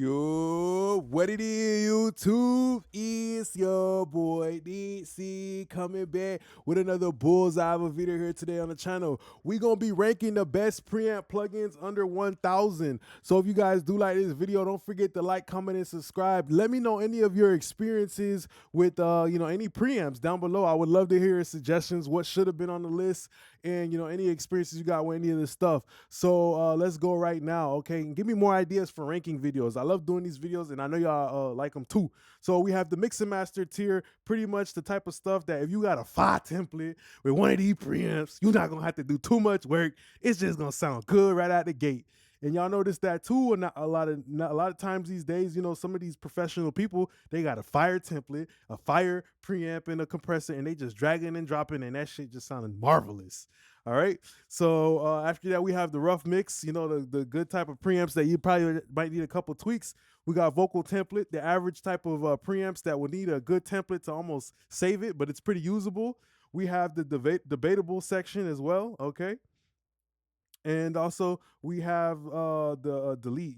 Yo, what it is, YouTube? It's your boy DC coming back with another bullseye of a video here today on the channel. We gonna be ranking the best preamp plugins under 1,000. So if you guys do like this video, don't forget to like, comment, and subscribe. Let me know any of your experiences with any preamps down below. I would love to hear your suggestions. What should have been on the list, and any experiences you got with any of this stuff. So let's go right now, okay? And give me more ideas for ranking videos. I love doing these videos, and I know y'all like them too. So we have the mix and master tier, pretty much the type of stuff that if you got a file template with one of these preamps, you're not gonna have to do too much work. It's just gonna sound good right out the gate. And y'all notice that too, or not a lot of times these days, some of these professional people, they got a fire template, a fire preamp, and a compressor, and they just dragging and dropping, and that shit just sounded marvelous. All right. So after that, we have the rough mix, the good type of preamps that you probably might need a couple tweaks. We got vocal template, the average type of preamps that will need a good template to almost save it, but it's pretty usable. We have the debatable section as well. Okay. And also we have the delete,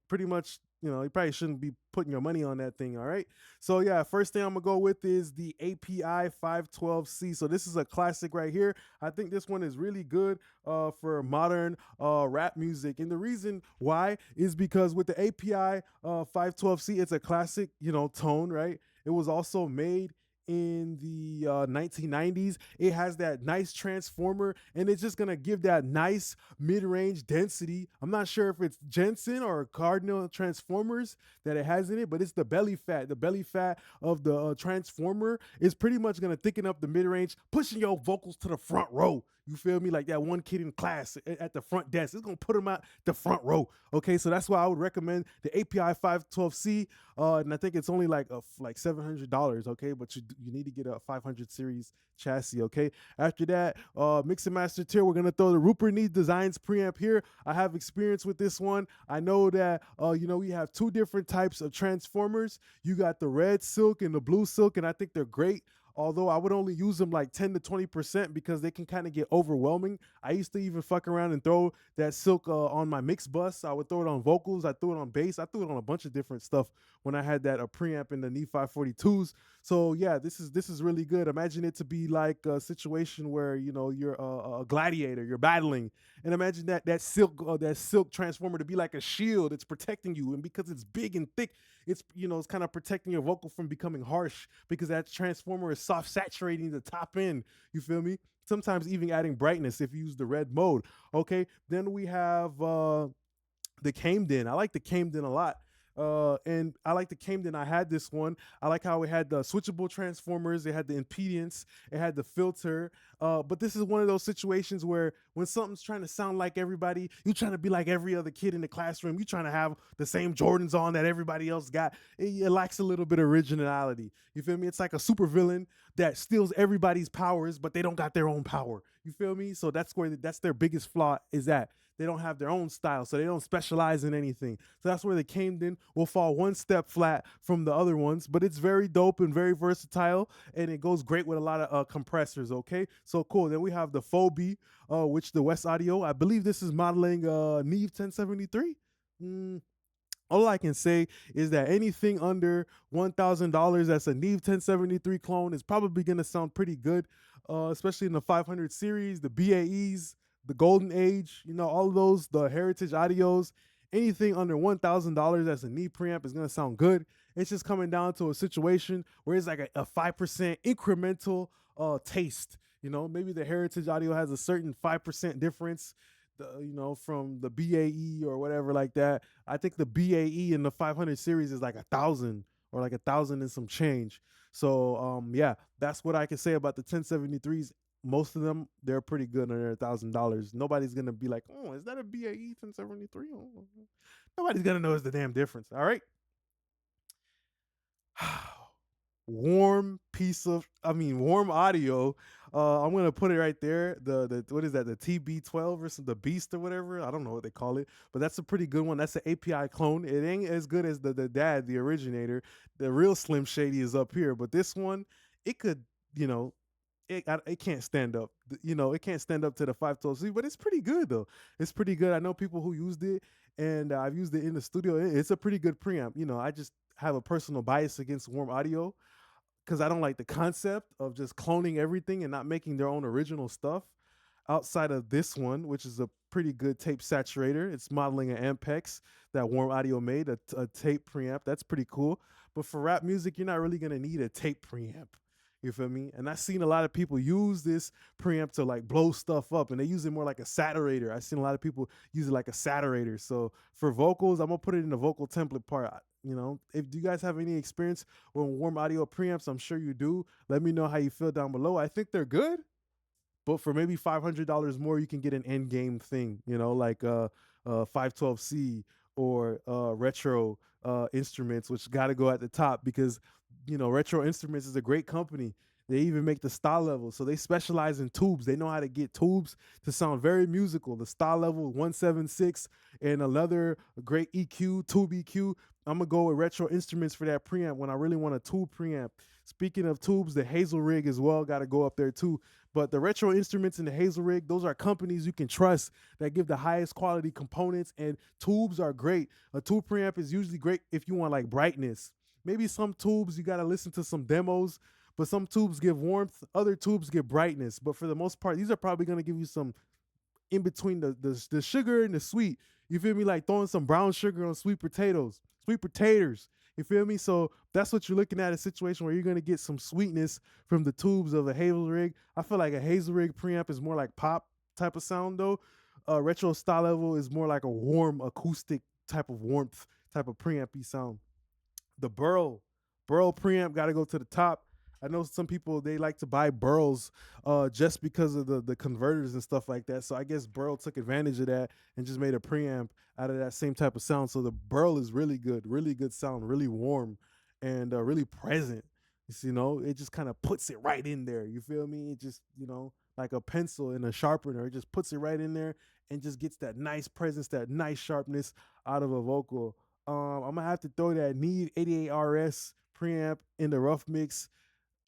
pretty much, you probably shouldn't be putting your money on that thing. All right. So yeah, first thing I'm gonna go with is the API 512C. So this is a classic right here. I think this one is really good for modern rap music. And the reason why is because with the API 512C, it's a classic, tone, right? It was also made in the 1990s. It has that nice transformer, and it's just gonna give that nice mid-range density. I'm not sure if it's Jensen or Cardinal transformers that it has in it, but it's the belly fat. The belly fat of the transformer is pretty much gonna thicken up the mid-range, pushing your vocals to the front row. You feel me? Like that one kid in class at the front desk. It's gonna put him out the front row. Okay, so that's why I would recommend the API 512C. And I think it's only like $700. Okay, but you need to get a 500 series chassis. Okay. After that, mix and master tier, we're gonna throw the Rupert Neve Designs preamp here. I have experience with this one. I know that we have two different types of transformers. You got the red silk and the blue silk, and I think they're great. Although I would only use them like 10 to 20% because they can kind of get overwhelming. I used to even fuck around and throw that silk on my mix bus. I would throw it on vocals. I threw it on bass. I threw it on a bunch of different stuff when I had that preamp in the Neve 542s. So yeah, this is really good. Imagine it to be like a situation where you're a gladiator, you're battling, and imagine that silk transformer to be like a shield. It's protecting you, and because it's big and thick, it's kind of protecting your vocal from becoming harsh because that transformer is soft saturating the top end. You feel me? Sometimes even adding brightness if you use the red mode. Okay, then we have the Camden. I like the Camden a lot. And I like the Camden. I had this one. I like how it had the switchable transformers. It had the impedance. It had the filter. But this is one of those situations where when something's trying to sound like everybody, you're trying to be like every other kid in the classroom. You're trying to have the same Jordans on that everybody else got. It lacks a little bit of originality. You feel me? It's like a supervillain that steals everybody's powers, but they don't got their own power. You feel me? So that's their biggest flaw is that they don't have their own style, so they don't specialize in anything. So that's where the Camden will fall one step flat from the other ones, but it's very dope and very versatile, and it goes great with a lot of compressors, okay? So cool. Then we have the Phobie, which the West Audio, I believe this is modeling Neve 1073. All I can say is that anything under $1,000 that's a Neve 1073 clone is probably going to sound pretty good, especially in the 500 series, the BAEs, the Golden Age, all of those, the Heritage Audios. Anything under $1,000 that's a Neve preamp is going to sound good. It's just coming down to a situation where it's like a 5% incremental taste. Maybe the Heritage Audio has a certain 5% difference, from the BAE or whatever like that. I think the BAE in the 500 series is like 1,000 or like 1,000 and some change. So yeah, that's what I can say about the 1073s. Most of them, they're pretty good under $1,000. Nobody's gonna be like, oh, is that a BAE 1073? Oh. Nobody's gonna know it's the damn difference. All right. Warm audio. I'm gonna put it right there. The what is that? The TB12 or the Beast or whatever. I don't know what they call it, but that's a pretty good one. That's an API clone. It ain't as good as the dad, the originator. The real Slim Shady is up here, but this one, it could, it can't stand up. You know, it can't stand up to the 512C, but it's pretty good though. It's pretty good. I know people who used it, and I've used it in the studio. It's a pretty good preamp. You know, I just have a personal bias against warm audio because I don't like the concept of just cloning everything and not making their own original stuff. Outside of this one, which is a pretty good tape saturator, it's modeling an Ampex that Warm Audio made, a tape preamp. That's pretty cool. But for rap music, you're not really gonna need a tape preamp. You feel me? And I've seen a lot of people use this preamp to like blow stuff up, and they use it more like a saturator. I've seen a lot of people use it like a saturator. So for vocals, I'm gonna put it in the vocal template part. You know, if do you guys have any experience with warm audio preamps, I'm sure you do. Let me know how you feel down below. I think they're good, but for maybe $500 more, you can get an end game thing, you know, like 512C or Retro Instruments, which got to go at the top because, you know, Retro Instruments is a great company. They even make the style level. So they specialize in tubes. They know how to get tubes to sound very musical. The style level 176 and another great EQ, tube EQ. I'm going to go with Retro Instruments for that preamp when I really want a tube preamp. Speaking of tubes, the Hazel Rig as well got to go up there too. But the Retro Instruments and the Hazel Rig, those are companies you can trust that give the highest quality components, and tubes are great. A tube preamp is usually great if you want like brightness. Maybe some tubes you got to listen to some demos, but some tubes give warmth, other tubes give brightness. But for the most part, these are probably going to give you some in between the sugar and the sweet. You feel me? Like throwing some brown sugar on sweet potatoes, sweet potatoes. You feel me? So that's what you're looking at, a situation where you're gonna get some sweetness from the tubes of a Hazel Rig. I feel like a Hazel Rig preamp is more like pop type of sound though. Retro style level is more like a warm acoustic type of warmth type of preampy sound. The Burl preamp got to go to the top. I know some people they like to buy Burls just because of the converters and stuff like that. So I guess Burl took advantage of that and just made a preamp out of that same type of sound. So the Burl is really good sound, really warm, and really present. You know, it just kind of puts it right in there. You feel me? It just, you know, like a pencil and a sharpener. It just puts it right in there and just gets that nice presence, that nice sharpness out of a vocal. I'm gonna have to throw that Neve 88RS preamp in the rough mix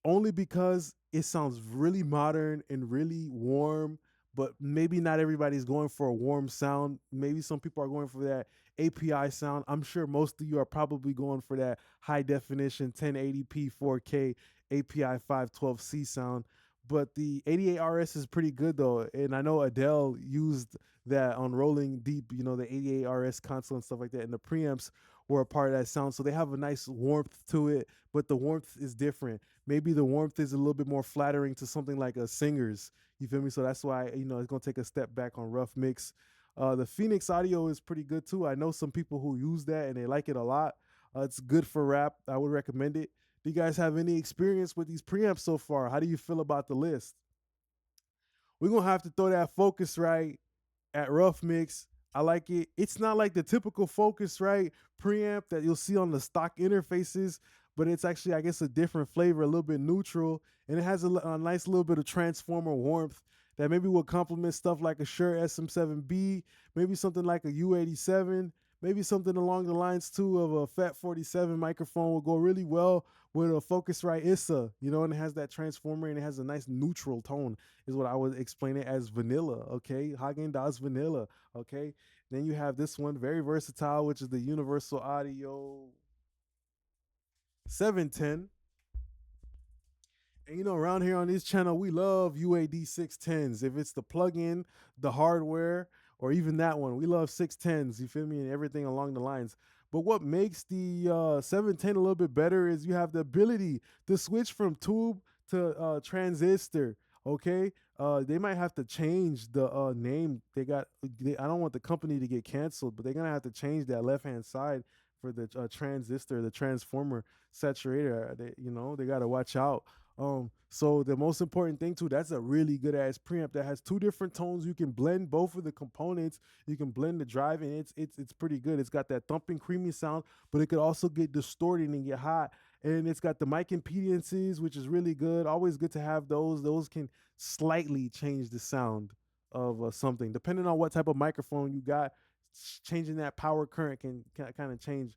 only because it sounds really modern and really warm, but maybe not everybody's going for a warm sound. Maybe some people are going for that API sound. I'm sure most of you are probably going for that high definition 1080p 4K API 512C sound. But the 88RS is pretty good though. And I know Adele used that on Rolling Deep, you know, the 88RS console and stuff like that. And the preamps were a part of that sound. So they have a nice warmth to it, but the warmth is different. Maybe the warmth is a little bit more flattering to something like a singer's. You feel me? So that's why, you know, it's gonna take a step back on rough mix. The Phoenix audio is pretty good too. I know some people who use that and they like it a lot. It's good for rap. I would recommend it. Do you guys have any experience with these preamps so far? How do you feel about the list? We're gonna have to throw that Focusrite at rough mix. I like it. It's not like the typical Focusrite preamp that you'll see on the stock interfaces, but it's actually, I guess, a different flavor, a little bit neutral, and it has a nice little bit of transformer warmth that maybe will complement stuff like a Shure SM7B, maybe something like a U87, maybe something along the lines too of a Fat 47 microphone will go really well with a Focusrite ISA, you know, and it has that transformer and it has a nice neutral tone, is what I would explain it as vanilla, okay? Haagen-Dazs vanilla, okay? Then you have this one, very versatile, which is the Universal Audio 710. And you know, around here on this channel, we love UAD 610s. If it's the plug-in, the hardware, or even that one, we love 610s, you feel me, and everything along the lines. But what makes the 710 a little bit better is you have the ability to switch from tube to transistor, okay? They might have to change the name. I don't want the company to get canceled, but they're going to have to change that left-hand side for the transistor, the transformer saturator. You know, they got to watch out. So the most important thing too, that's a really good ass preamp that has two different tones. You can blend both of the components. You can blend the drive, and it's pretty good. It's got that thumping, creamy sound, but it could also get distorted and get hot. And it's got the mic impedances, which is really good. Always good to have those. Those can slightly change the sound of something, depending on what type of microphone you got. Changing that power current can kind of change,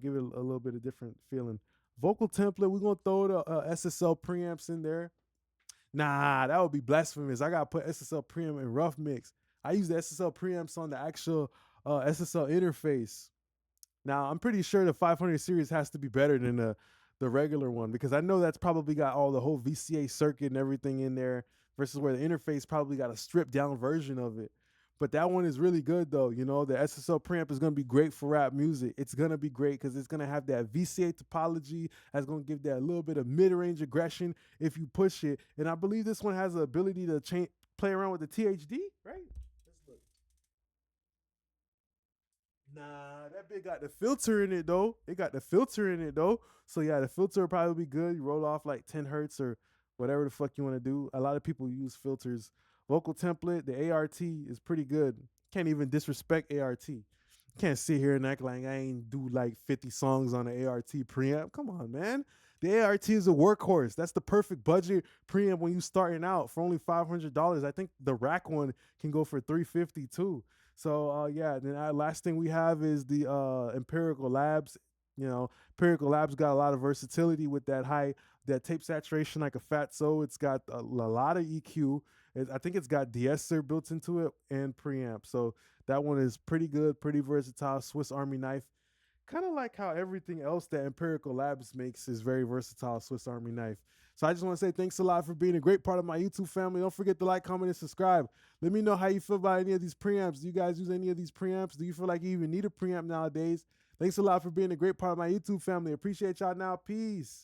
give it a little bit of different feeling. Vocal template, we're gonna throw the SSL preamps in there. Nah, that would be blasphemous. I gotta put SSL preamp in rough mix. I use the SSL preamps on the actual SSL interface. Now I'm pretty sure the 500 series has to be better than the regular one because I know that's probably got all the whole VCA circuit and everything in there versus where the interface probably got a stripped down version of it. But that one is really good though. You know, the SSL preamp is gonna be great for rap music. It's gonna be great because it's gonna have that VCA topology. That's gonna give that little bit of mid-range aggression if you push it. And I believe this one has the ability to play around with the THD, right? Let's look. Nah, that bit got the filter in it though. It got the filter in it though. So yeah, the filter will probably be good. You roll off like 10 hertz or whatever the fuck you want to do. A lot of people use filters. Vocal template, the ART is pretty good. Can't even disrespect ART. Can't sit here and act like I ain't do like 50 songs on the ART preamp. Come on, man. The ART is a workhorse. That's the perfect budget preamp when you starting out for only $500. I think the rack one can go for $350 too. So yeah, then last thing we have is the Empirical Labs. You know, Empirical Labs got a lot of versatility with that tape saturation like a Fatso. It's got a lot of EQ. I think it's got de-esser built into it and preamp. So that one is pretty good, pretty versatile. Swiss Army knife. Kind of like how everything else that Empirical Labs makes is very versatile, Swiss Army knife. So I just want to say thanks a lot for being a great part of my YouTube family. Don't forget to like, comment, and subscribe. Let me know how you feel about any of these preamps. Do you guys use any of these preamps? Do you feel like you even need a preamp nowadays? Thanks a lot for being a great part of my YouTube family. Appreciate y'all now. Peace.